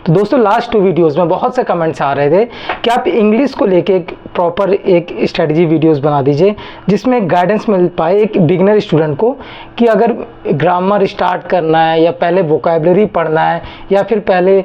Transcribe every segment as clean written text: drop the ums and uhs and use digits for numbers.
तो दोस्तों last 2 videos में बहुत से कमेंट्स आ रहे थे कि आप इंग्लिश को लेके एक प्रॉपर एक स्ट्रेटजी वीडियोस बना दीजिए जिसमें गाइडेंस मिल पाए एक बिगिनर स्टूडेंट को कि अगर ग्रामर स्टार्ट करना है या पहले वोकैबुलरी पढ़ना है या फिर पहले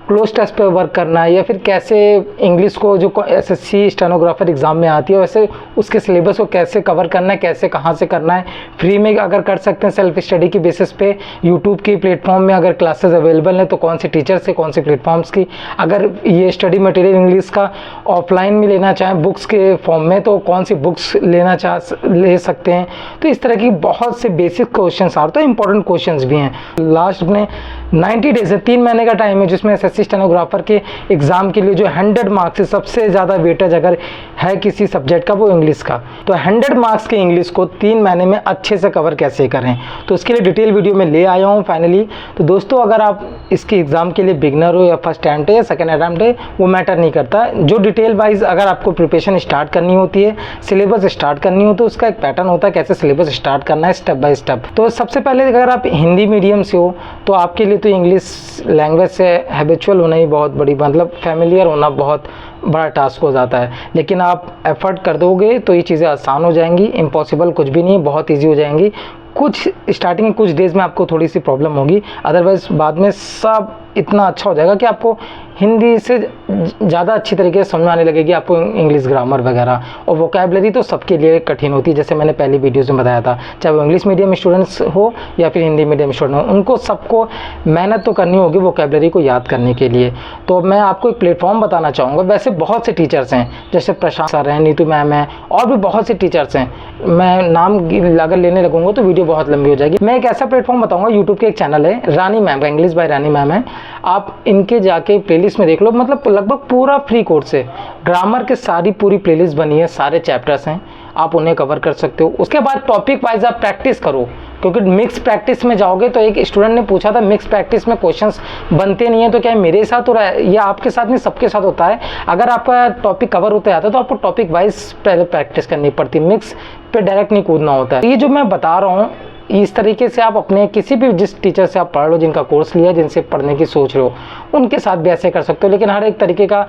क्लोज टेस्ट पे वर्क करना है या फिर कैसे इंग्लिश को जो एसएससी स्टेनोग्राफर एग्ज़ाम में आती है वैसे उसके सिलेबस को कैसे कवर करना है, कैसे कहाँ से करना है। फ्री में अगर कर सकते हैं सेल्फ स्टडी की बेसिस पे यूट्यूब के प्लेटफॉर्म में अगर क्लासेस अवेलेबल हैं तो कौन से टीचर से कौन से प्लेटफॉर्म्स की। अगर ये स्टडी मटेरियल इंग्लिश का ऑफलाइन में लेना चाहें बुक्स के फॉर्म में तो कौन सी बुक्स ले सकते हैं। तो इस तरह की बहुत से बेसिक क्वेश्चन आ रहे, तो इंपॉर्टेंट क्वेश्चन भी हैं। लास्ट में 90 डेज है, 3 महीने का टाइम है जिसमें एसएससी स्टेनोग्राफर के एग्ज़ाम के लिए जो 100 मार्क्स से सबसे ज़्यादा वेटेज अगर है किसी सब्जेक्ट का वो इंग्लिश का, तो 100 मार्क्स के इंग्लिश को 3 महीने में अच्छे से कवर कैसे करें तो उसके लिए डिटेल वीडियो में ले आया हूँ फाइनली। तो दोस्तों अगर आप इसके एग्ज़ाम के लिए बिगनर हो या फर्स्ट अटैम्प्ट है या सेकेंड अटैम्प्ट है वो मैटर नहीं करता। जो डिटेल वाइज अगर आपको प्रिपरेशन स्टार्ट करनी होती है, सिलेबस स्टार्ट करनी हो तो उसका एक पैटर्न होता है कैसे सिलेबस स्टार्ट करना है स्टेप बाय स्टेप। तो सबसे पहले अगर आप हिंदी मीडियम से हो तो आपके लिए तो इंग्लिश लैंग्वेज से हैबिचुअल होना ही बहुत बड़ी मतलब फैमिलियर होना बहुत बड़ा टास्क हो जाता है। लेकिन आप एफर्ट कर दोगे तो ये चीज़ें आसान हो जाएंगी। इम्पॉसिबल कुछ भी नहीं है, बहुत ईजी हो जाएंगी। कुछ स्टार्टिंग में कुछ डेज़ में आपको थोड़ी सी प्रॉब्लम होगी, अदरवाइज बाद में सब इतना अच्छा हो जाएगा कि आपको हिंदी से ज़्यादा अच्छी तरीके से समझ आने लगेगी आपको इंग्लिश ग्रामर वगैरह। और वोकैबुलरी तो सबके लिए कठिन होती है, जैसे मैंने पहली वीडियोज़ में बताया था, चाहे वो इंग्लिश मीडियम स्टूडेंट्स हो या फिर हिंदी मीडियम स्टूडेंट हो, उनको सबको मेहनत तो करनी होगी वोकैबुलरी को याद करने के लिए। तो मैं आपको एक प्लेटफॉर्म बताना चाहूँगा। वैसे बहुत से टीचर्स हैं, जैसे प्रशांत सर हैं, नीतू मैम हैं, और भी बहुत से टीचर्स हैं। मैं नाम अगर लेने लगूंगा तो वीडियो बहुत लंबी हो जाएगी। मैं एक ऐसा प्लेटफॉर्म बताऊंगा, यूट्यूब के एक चैनल है रानी मैम का, इंग्लिश बाय रानी मैम है, आप इनके जाके प्लेलिस्ट में देख लो। मतलब लगभग पूरा फ्री कोर्स है, ग्रामर के सारी पूरी प्लेलिस्ट बनी है, सारे चैप्टर्स हैं, आप उन्हें कवर कर सकते हो। उसके बाद टॉपिक वाइज आप प्रैक्टिस करो, क्योंकि मिक्स प्रैक्टिस में जाओगे तो एक स्टूडेंट ने पूछा था मिक्स प्रैक्टिस में क्वेश्चंस बनते नहीं है तो क्या मेरे साथ हो रहा है या आपके साथ नहीं, सबके साथ होता है। अगर आपका टॉपिक कवर होते आता है तो आपको टॉपिक वाइज पहले प्रैक्टिस करनी पड़ती है, मिक्स पे डायरेक्ट नहीं कूदना होता है। ये जो मैं बता रहा हूँ इस तरीके से आप अपने किसी भी जिस टीचर से आप पढ़ लो, जिनका कोर्स लिया, जिनसे पढ़ने की सोच रहे हो, उनके साथ भी ऐसे कर सकते हो। लेकिन हर एक तरीके का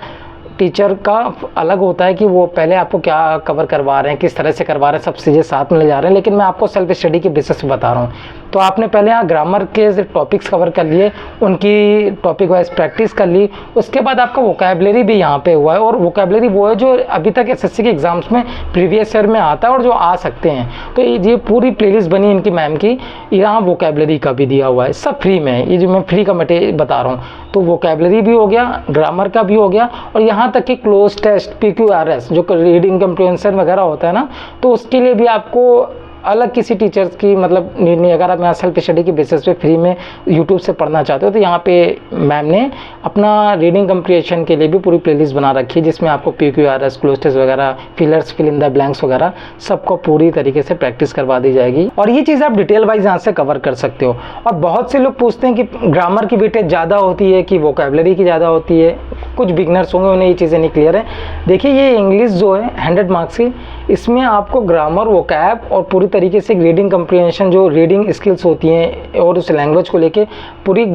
टीचर का अलग होता है कि वो पहले आपको क्या कवर करवा रहे हैं, किस तरह से करवा रहे हैं, सब चीज़ें साथ में ले जा रहे हैं। लेकिन मैं आपको सेल्फ स्टडी के बेसिस पे बता रहा हूँ। तो आपने पहले यहाँ ग्रामर के टॉपिक्स कवर कर लिए, उनकी टॉपिक वाइज प्रैक्टिस कर ली, उसके बाद आपका वोकैबुलरी भी यहाँ पे हुआ है। और वोकैबुलरी वो है जो अभी तक एसएससी के एग्जाम्स में प्रीवियस ईयर में आता है और जो आ सकते हैं। तो ये पूरी प्लेलिस्ट बनी इनकी मैम की, यहाँ वोकैबुलरी का भी दिया हुआ है, सब फ्री में है। ये जो मैं फ्री का मटेरियल बता रहा हूँ, तो वोकैबुलरी भी हो गया, ग्रामर का भी हो गया, और यहाँ तक कि क्लोज टेस्ट PQRS जो रीडिंग कम्प्रीहेंशन वगैरह होता है ना, तो उसके लिए भी आपको अलग किसी टीचर्स की मतलब नीड नहीं। अगर आप यहाँ सेल्फ स्टडी के बेसिस पे फ्री में यूट्यूब से पढ़ना चाहते हो तो यहाँ पे मैम ने अपना रीडिंग कम्प्रीहेंशन के लिए भी पूरी प्लेलिस्ट बना रखी है, जिसमें आपको PQRS, क्लोज टेस्ट वगैरह, fillers, fill in the blanks वगैरह सबको पूरी तरीके से प्रैक्टिस करवा दी जाएगी। और ये चीज़ आप डिटेल वाइज यहाँ से कवर कर सकते हो। और बहुत से लोग पूछते हैं कि ग्रामर की वेटेज ज़्यादा होती है कि वोकैबुलरी की ज़्यादा होती है। कुछ बिगनर्स होंगे उन्हें ये चीज़ें नहीं क्लियर है। देखिए ये इंग्लिश जो है 100 मार्क्स की, इसमें आपको ग्रामर, वोकैब और पूरी तरीके से रीडिंग कम्प्रीहेंशन जो रीडिंग स्किल्स होती हैं और उस लैंग्वेज को लेके पूरी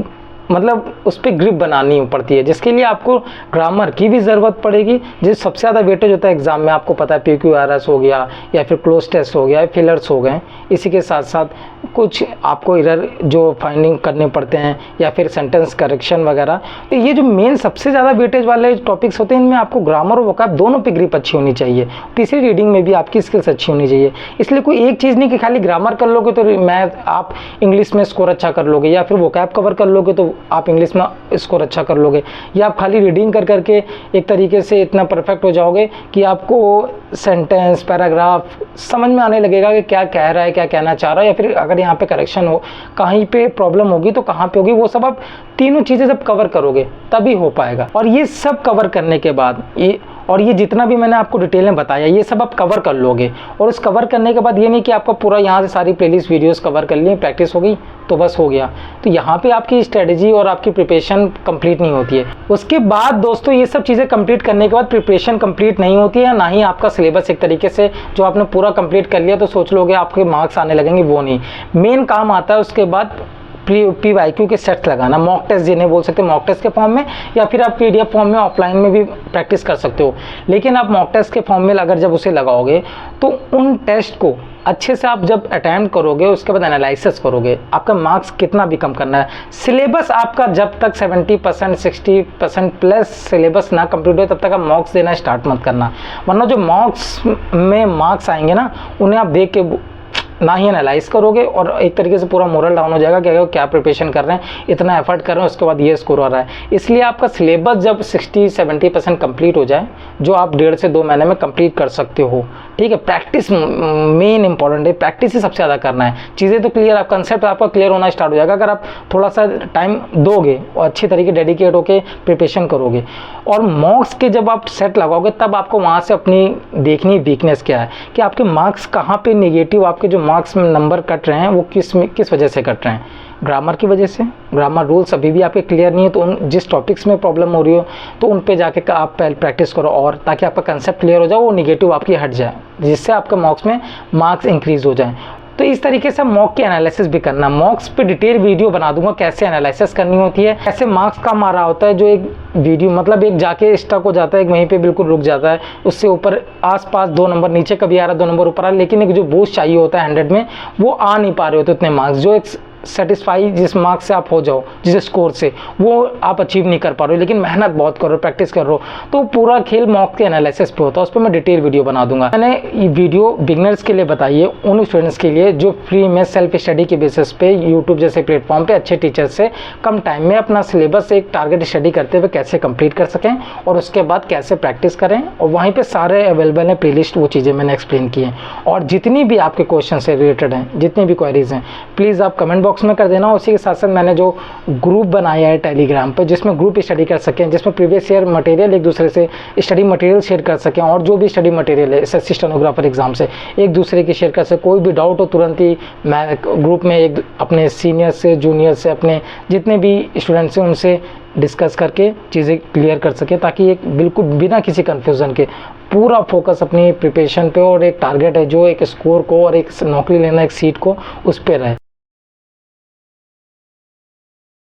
मतलब उस पर ग्रिप बनानी पड़ती है, जिसके लिए आपको ग्रामर की भी ज़रूरत पड़ेगी। जिस सबसे ज़्यादा वेटेज होता है एग्ज़ाम में, आपको पता है PQRS हो गया या फिर क्लोज टेस्ट हो गया, फिलर्स हो गए। इसी के साथ साथ कुछ आपको एरर जो फाइंडिंग करने पड़ते हैं या फिर सेंटेंस करेक्शन वगैरह। तो ये जो मेन सबसे ज़्यादा वेटेज वाले टॉपिक्स होते हैं, इनमें आपको ग्रामर और वोकैब दोनों पे ग्रिप अच्छी होनी चाहिए। तीसरी रीडिंग में भी आपकी स्किल्स अच्छी होनी चाहिए। इसलिए कोई एक चीज़ नहीं कि खाली ग्रामर कर लोगे तो मैथ आप इंग्लिश में स्कोर अच्छा कर लोगे, या फिर वोकैब कवर कर लोगे तो आप इंग्लिश में स्कोर अच्छा कर लोगे, या आप खाली रीडिंग कर करके एक तरीके से इतना परफेक्ट हो जाओगे कि आपको सेंटेंस, पैराग्राफ समझ में आने लगेगा कि क्या कह रहा है, क्या कहना चाह रहा है, या फिर अगर यहाँ पे करेक्शन हो, कहीं पे प्रॉब्लम होगी तो कहाँ पे होगी, वो सब आप तीनों चीज़ें जब कवर करोगे तभी हो पाएगा। और ये सब कवर करने के बाद ये जितना भी मैंने आपको डिटेल में बताया ये सब आप कवर कर लोगे। और उस कवर करने के बाद ये नहीं कि आपका पूरा यहाँ से सारी प्लेलिस्ट वीडियोस कवर कर लिए, प्रैक्टिस हो गई तो बस हो गया। तो यहाँ पे आपकी स्ट्रेटजी और आपकी प्रिपरेशन कंप्लीट नहीं होती है। उसके बाद दोस्तों ये सब चीज़ें कंप्लीट करने के बाद प्रिपरेशन कंप्लीट नहीं होती है, ना ही आपका सिलेबस एक तरीके से जो आपने पूरा कंप्लीट कर लिया तो सोच लोगे आपके मार्क्स आने लगेंगे, वो नहीं। मेन काम आता है उसके बाद PYQ के सेट्स लगाना, मॉक टेस्ट जिन्हें बोल सकते हैं, मॉक टेस्ट के फॉर्म में, या फिर आप PDF फॉर्म में ऑफलाइन में भी प्रैक्टिस कर सकते हो। लेकिन आप मॉक टेस्ट के फॉर्म में अगर जब उसे लगाओगे तो उन टेस्ट को अच्छे से आप जब अटैम्प्ट करोगे, उसके बाद एनालिसिस करोगे, आपका मार्क्स कितना भी कम करना है। सिलेबस आपका जब तक 70% 60% प्लस सिलेबस ना कंप्लीट हो तब तक आप मॉक्स देना स्टार्ट मत करना, वरना जो मॉक्स में मार्क्स आएंगे ना, उन्हें आप देख के ना ही एनालाइज करोगे और एक तरीके से पूरा मोरल डाउन हो जाएगा कि क्या प्रिपरेशन कर रहे हैं, इतना एफर्ट कर रहे हैं, उसके बाद ये स्कोर आ रहा है। इसलिए आपका सिलेबस जब 60-70% कंप्लीट हो जाए, जो आप 1.5 से 2 महीने में कंप्लीट कर सकते हो, ठीक है। प्रैक्टिस मेन इंपॉर्टेंट है, प्रैक्टिस ही सबसे ज़्यादा करना है। चीज़ें तो क्लियर, आप कंसेप्ट आपका क्लियर होना स्टार्ट हो जाएगा अगर आप थोड़ा सा टाइम दोगे और अच्छी तरीके डेडिकेट होकर प्रिपरेशन करोगे। और मॉक्स के जब आप सेट लगाओगे तब आपको वहाँ से अपनी देखनी वीकनेस क्या है, कि आपके मार्क्स कहाँ पे नेगेटिव, आपके जो मार्क्स में नंबर कट रहे हैं वो किस वजह से कट रहे हैं। ग्रामर की वजह से, ग्रामर रूल्स अभी भी आपके क्लियर नहीं है, तो उन जिस टॉपिक्स में प्रॉब्लम हो रही हो तो उन पे जाके आप पहले प्रैक्टिस करो, और ताकि आपका कंसेप्ट क्लियर हो जाए, वो निगेटिव आपकी हट जाए, जिससे आपका मॉक्स में मार्क्स इंक्रीज हो जाए। तो इस तरीके से मॉक की एनालिसिस भी करना। मॉक्स पे डिटेल वीडियो बना दूंगा कैसे एनालिसिस करनी होती है, कैसे मार्क्स कम आ रहा होता है, जो एक वीडियो मतलब एक जाके स्टक हो जाता है, एक वहीं पे बिल्कुल रुक जाता है, उससे ऊपर आसपास 2 नंबर नीचे कभी आ रहा है, 2 नंबर ऊपर आ रहा है, लेकिन एक जो बूस्ट चाहिए होता है 100 में, वो आ नहीं पा रहे होते उतने मार्क्स, जो एक सेटिस्फाई जिस मार्क्स से आप हो जाओ, जिस स्कोर से, वो आप अचीव नहीं कर पा रहे हो, लेकिन मेहनत बहुत कर रहे हो, प्रैक्टिस कर रहे हो। तो पूरा खेल मॉक के एनालिसिस पे होता है, उस पर मैं डिटेल वीडियो बना दूंगा। मैंने ये वीडियो बिगनर्स के लिए बताई है, उन स्टूडेंट्स के लिए जो फ्री में सेल्फ स्टडी के बेसिस पे यूट्यूब जैसे प्लेटफॉर्म पे अच्छे टीचर से कम टाइम में अपना सिलेबस एक टारगेट स्टडी करते हुए कैसे कंप्लीट कर सकें, और उसके बाद कैसे प्रैक्टिस करें। और वहीं पे सारे अवेलेबल हैं प्लेलिस्ट, वो चीज़ें मैंने एक्सप्लेन की हैं। और जितनी भी आपके क्वेश्चन से रिलेटेड हैं, जितनी भी क्वेरीज हैं, प्लीज़ आप कमेंट बॉक्स में कर देना। उसी के साथ साथ मैंने जो ग्रुप बनाया है टेलीग्राम पर, जिसमें ग्रुप स्टडी कर सकें, जिसमें प्रीवियस ईयर मटेरियल एक दूसरे से स्टडी मटेरियल शेयर कर सकें, और जो भी स्टडी मटेरियल है एसएससी स्टेनोग्राफर एग्जाम से एक दूसरे की शेयर कर सकें। कोई भी डाउट हो तुरंत ही मैं ग्रुप में एक अपने सीनियर से, जूनियर से, अपने जितने भी स्टूडेंट्स हैं उनसे डिस्कस करके चीज़ें क्लियर कर सके, ताकि एक बिल्कुल बिना किसी कन्फ्यूज़न के पूरा फोकस अपनी प्रिपरेशन पे और एक टारगेट है जो एक स्कोर को और एक नौकरी लेना, एक सीट को, उस पर रहे।